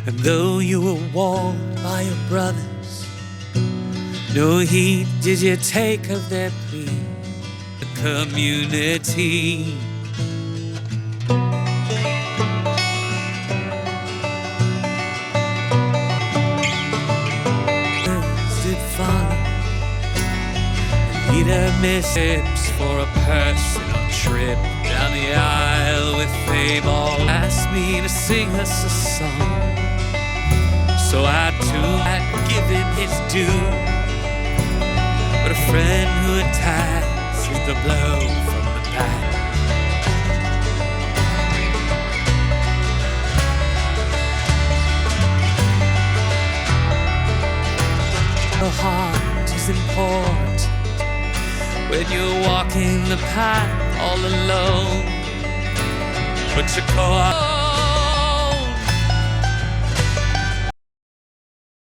And though you were warned by your brothers, no heed did you take of their plea. The community did follow. Leader missteps for a personal trip down the aisle with Fable. Asked me to sing us a song, so I too had give him his due. But a friend who attacks is the blow from the back. Your heart is important when you're walking the path all alone. But your core